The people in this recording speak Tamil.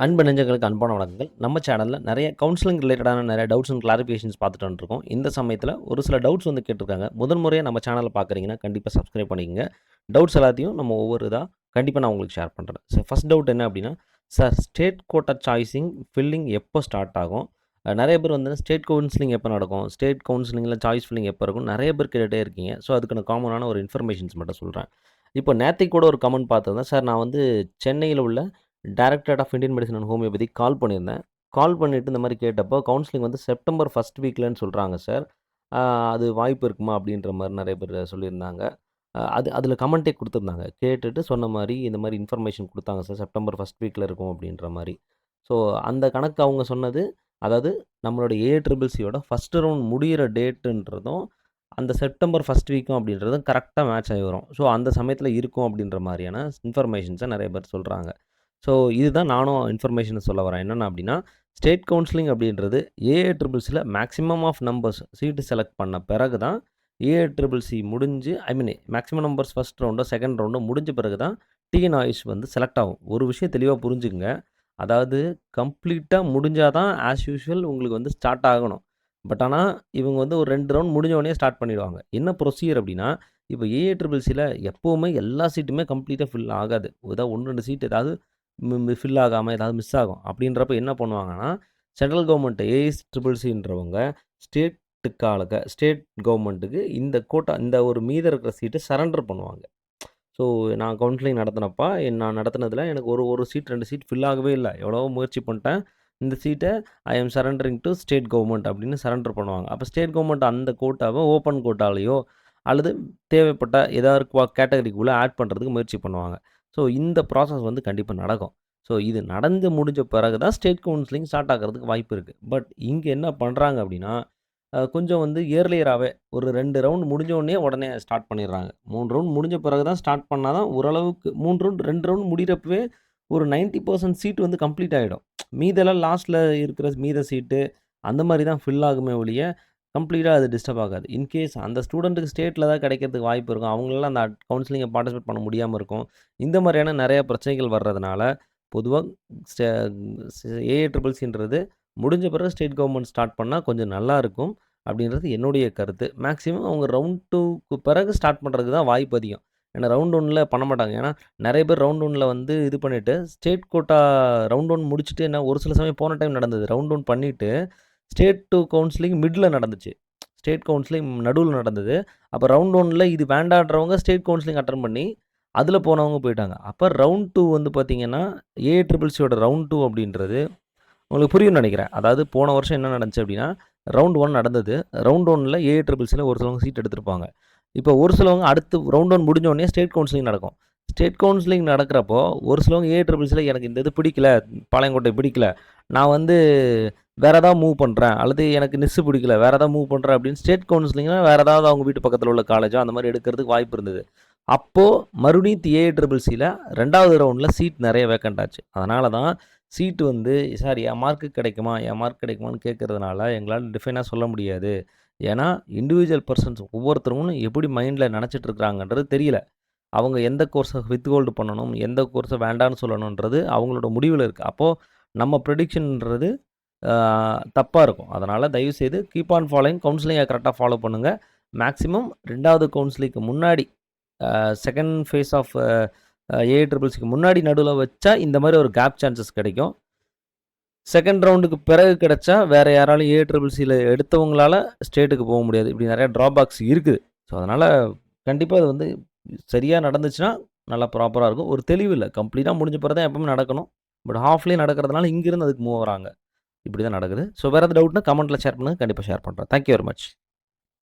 அன்பு நெஞ்சங்களுக்கு அன்பான வணக்கங்கள். நம்ம சேனல்ல நெறைய கவுன்சிலிங் ரிலேட்டடான நெறைய டவுட்ஸ் அண்ட் கிளாரிஃபிகேஷன்ஸ் பார்த்துட்டு வந்துட்டுருக்கோம். இந்த சமயத்தில ஒரு சில டவுட்ஸ் வந்து கேட்டிருக்காங்க. முதல் முறையா நம்ம சேனல பார்க்குறீங்கன்னா, கண்டிப்பா சப்ஸ்கிரைப் பண்ணிக்கங்க. டவுட்ஸ் எல்லாத்தையும் நம்ம ஒவ்வொரு இதா கண்டிப்பா நான் உங்களுக்கு ஷேர் பண்றேன். ஃபர்ஸ்ட் டவுட் என்ன அப்டின்னா, சார் ஸ்டேட் கோட்டா சாய்ஸிங் ஃபில்லிங் எப்போ ஸ்டார்ட் ஆகும்? நெறைய பேர் வந்து ஸ்டேட் கவுன்சிலிங் எப்போ நடக்கும்? ஸ்டேட் கவுன்சிலிங்ல சாய்ஸ் ஃபில்லிங் எப்போ இருக்கும்? நெறைய பேர் கேட்டுட்டே இருக்கீங்க. ஸோ, அதுக்கான காமனான ஒரு இன்ஃபர்மேஷன்ஸ் மட்டும் சொல்றேன். இப்போ நேத்தைக்கு கூட ஒரு கமெண்ட் பார்த்துருந்தேன். சார் நான் வந்து சென்னையில உள்ள directorate of Indian medicine and ஹோமியோபதிக்கு கால் பண்ணியிருந்தேன். கால் பண்ணிட்டு இந்த மாரி கேட்டப்போ, கவுன்சிலிங் வந்து செப்டம்பர் 1 வீக்லன்னு சொல்றாங்க சார். அ அது வாய்ப்பு இருக்குமா? அப்படின்ற மாரி நெறைய பேர் சொல்லியிருந்தாங்க. அதில கமெண்ட்டே குடுத்துருந்தாங்க. கேட்டுட்டு சொன்ன மாரி, இந்த மாரி இன்ஃபர்மேஷன் குடுத்தாங்க சார். செப்டம்பர் 1 வீக்ல இருக்கும் அப்படின்ற மாரி. ஸோ, அந்த கணக்கு அவங்க சொன்னது, அதாவது நம்மளுடைய ஏஐசியோட ஃபர்ஸ்ட் ரவுண்ட் முடியிற டேட்டுன்றதும், அந்த செப்டம்பர் 1 வீக்கும் அப்படின்றதும் கரெக்ட்டா மேட்ச் ஆகி வரும். ஸோ, அந்த சமயத்தில இருக்கும் அப்படின்ற மாரியான இன்ஃபர்மேஷன்ஸ நெறைய பேர் சொல்றாங்க. ஸோ, இதுதான் நானும் இன்ஃபர்மேஷன் சொல்ல வரேன். என்னென்ன அப்டின்னா, ஸ்டேட் கவுன்சிலிங் அப்படின்றது ஏஐசில maximum of numbers seat select பண்ண பிறகு தான் ஏஐசிசி முடிஞ்சு மேக்ஸிமம் நம்பர்ஸ் ஃபர்ஸ்ட் ரவுண்டோ, செகண்ட் ரவுண்டோ முடிஞ்ச பிறகு தான் டிஎன்ஆயுஷ் வந்து செலக்ட் ஆகும். ஒரு விஷயம் தெளிவா புரிஞ்சுக்கங்க. அதாவது கம்ப்ளீட்டா முடிஞ்சா தான் ஆஸ் யூசுவல் உங்களுக்கு வந்து ஸ்டார்ட் ஆகணும். பட் ஆனா, இவங்க வந்து ஒரு 2 ரவுண்ட் முடிஞ்ச உடனே ஸ்டார்ட் பண்ணிடுவாங்க. என்ன ப்ரொசீஜர் அப்டின்னா, இப்போ ஏஐசில எப்பவுமே எல்லா சீட்டுமே கம்ப்ளீட்டா ஃபில் ஆகாது. ஏதாவது 1, 2 சீட் ஏதாவது ஃபில் ஆகாம ஏதாவது மிஸ் ஆகும். அப்படின்றப்ப என்ன பண்ணுவாங்கன்னா, சென்ட்ரல் கவர்மெண்ட் ஏஐசிசின்றவங்க ஸ்டேட் கவர்மெண்ட்டுக்கு இந்த கோட்டா இந்த ஒரு மீதம் இருக்கிற சீட்ட சரண்டர் பண்ணுவாங்க. ஸோ, நான் கவுன்சிலிங் நடத்தினப்ப நான் நடத்தினதில எனக்கு ஒரு சீட் 2 சீட் ஃபில் ஆகவே இல்ல. எவ்வளவோ முயற்சி பண்ணிட்டேன். இந்த சீட்ட ஐ அம் சரண்டரிங் டூ ஸ்டேட் கவர்மெண்ட் அப்படின்னு சரண்டர் பண்ணுவாங்க. அப்ப ஸ்டேட் கவர்மெண்ட் அந்த கோட்டாவ ஓப்பன் கோட்டாலயோ அல்லது தேவைப்பட்ட ஏதாவது கேட்டகரிக்குள்ள ஆட் பண்றதுக்கு முயற்சி பண்ணுவாங்க. ஸோ, இந்த ப்ராசஸ் வந்து கண்டிப்பா நடக்கும். ஸோ, இது நடந்து முடிஞ்ச பிறகு தான் ஸ்டேட் கவுன்சிலிங் ஸ்டார்ட் ஆகுறதுக்கு வாய்ப்பு இருக்கு. பட் இங்க என்ன பண்றாங்க அப்படின்னா, கொஞ்சம் வந்து இயர்லியராவே ஒரு 2 ரவுண்ட் முடிஞ்ச உடனே ஸ்டார்ட் பண்ணிடுறாங்க. 3 ரவுண்ட் முடிஞ்ச பிறகு தான் ஸ்டார்ட் பண்ணா தான் ஓரளவுக்கு 3 ரவுண்ட் 2 ரவுண்ட் முடியிறப்பவே ஒரு 90% சீட் வந்து கம்ப்ளீட் ஆயிடும். மீதெல்லாம் லாஸ்ட்ல இருக்கிற மீத சீட்டு அந்த மாரி தான் ஃபில் ஆகுமே ஒழிய, கம்ப்ளீட்டா அது டிஸ்டர்ப் ஆகாது. இன்கேஸ் அந்த ஸ்டூடண்ட்டுக்கு ஸ்டேட்ல தான் கிடைக்கிறதுக்கு வாய்ப்பு இருக்கும். அவங்களால அந்த கவுன்சிலிங்க பார்ட்டிசிபேட் பண்ண முடியாம இருக்கும். இந்த மாரியான நெறைய பிரச்சனைகள் வர்றதுனால, பொதுவா ஸ்ட ஏஐசிசின்றது முடிஞ்ச பிறகு ஸ்டேட் கவர்மெண்ட் ஸ்டார்ட் பண்ணா கொஞ்சம் நல்லாருக்கும். அப்படின்றது என்னுடைய கருத்து. மேக்ஸிமம் அவங்க ரவுண்ட் 2க்கு பிறகு ஸ்டார்ட் பண்றதுக்கு தான் வாய்ப்பு அதிகம். ஏன்னா ரவுண்ட் 1ல பண்ண மாட்டாங்க. ஏன்னா நெறைய பேர் ரவுண்ட் 1ல வந்து இது பண்ணிட்டு, ஸ்டேட் கோட்டா ரவுண்ட் 1 முடிச்சுட்டு என்ன ஒரு சில சமயம் போன டைம் நடந்தது. ரவுண்ட் 1 பண்ணிட்டு, ஸ்டேட் 2 கவுன்சிலிங் மிட்ல நடந்துச்சு. ஸ்டேட் கவுன்சிலிங் நடுவுல நடந்தது. அப்ப ரவுண்ட் 1ல இது வேண்டான்றவங்க ஸ்டேட் கவுன்சிலிங் அட்டெண்ட் பண்ணி, அதுல போனவங்க போயிட்டாங்க. அப்ப ரவுண்ட் 2 வந்து பார்த்தீங்கன்னா, ஏஐசிசியோட ரவுண்ட் 2 அப்படின்றது உங்களுக்கு புரியும்னு நெனைக்கிறேன். அதாவது போன வருஷம் என்ன நடந்துச்சு அப்டின்னா, ரவுண்ட் 1 நடந்தது. ரவுண்ட் 1ல ஏஐசிசில ஒரு சிலவங்க சீட் எடுத்திருப்பாங்க. இப்போ ஒரு சிலவங்க அடுத்து ரவுண்ட் 1 முடிஞ்ச உடனே ஸ்டேட் கவுன்சிலிங் நடக்கும். ஸ்டேட் கவுன்சிலிங் நடக்கிறப்போ, ஒரு சிலவங்க ஏஐசிசில எனக்கு இந்த இது பிடிக்கல, பாளையங்கோட்டை பிடிக்கல. நான் வந்து வேற ஏதாவது மூவ் பண்றேன். அல்லது எனக்கு நிஸ் பிடிக்கல, வேற ஏதாவது மூவ் பண்றேன் அப்டின்னு ஸ்டேட் கவுன்சிலிங்னா வேற ஏதாவது அவங்க வீட்டு பக்கத்துல உள்ள காலேஜோ அந்த மாரி எடுக்கிறதுக்கு வாய்ப்பு இருந்தது. அப்போ மறுபடியும் ஏஐசிசில 2வது ரவுண்ட்ல சீட் நெறைய வேக்கன்ட் ஆச்சு. அதனால தான் சீட்டு வந்து சார் என் மார்க்கு கிடைக்குமா? என் மார்க் கிடைக்குமான்னு கேட்கறதுனால எங்களால டிஃபைனா சொல்ல முடியாது. ஏன்னா, இண்டிவிஜுவல் பெர்சன்ஸ் ஒவ்வொருத்தவங்களும் எப்படி மைண்ட்ல நெனச்சிட்டு இருக்கிறாங்கன்றது தெரியல. அவங்க எந்த கோர்ஸ வித்ஹோல்டு பண்ணணும், எந்த கோர்ஸ வேண்டான்னு சொல்லணுன்றது அவங்களோட முடிவுல இருக்கு. அப்போ நம்ம ப்ரெடிக்ஷன்ன்றது ஆ தப்பா இருக்கும். அதனால தயவுசெய்து கீப் ஆன் ஃபாலோயிங் கவுன்சிலிங்க கரெக்ட்டா ஃபாலோ பண்ணுங்க. மேக்ஸிமம் 2வது கவுன்சிலிங்க்கு முன்னாடி 2ண்ட் ஃபேஸ் ஆஃப் ஏஐசிசிக்கு முன்னாடி நடுவுல வச்சா இந்த மாரி ஒரு கேப் சான்ஸஸ் கிடைக்கும். 2ண்ட் ரவுண்டுக்கு பிறகு கிடைச்சா, வேற யாராலும் ஏஐசிசில எடுத்தவங்களால ஸ்டேட்டுக்கு போ முடியாது. இப்படி நெறைய ட்ராபேக்ஸ் இருக்குது. ஸோ, அதனால கண்டிப்பா அது வந்து சரியா நடந்துச்சுன்னா, நல்லா ப்ராப்பரா இருக்கும். ஒரு தெளிவு இல்ல. கம்ப்ளீட்டா முடிஞ்ச பிறகு தான் எப்பவுமே நடக்கணும். பட் ஹாஃப்லயே நடக்கிறதுனால இங்கிருந்து அதுக்கு மூவ் ஆகுறாங்க. இப்படி தான் நடக்குது. ஸோ, வேற ஏதாவது டவுட்னா கமெண்ட்ல ஷேர் பண்ணுங்க. கண்டிப்பா ஷேர் பண்றேன். Thank you very much.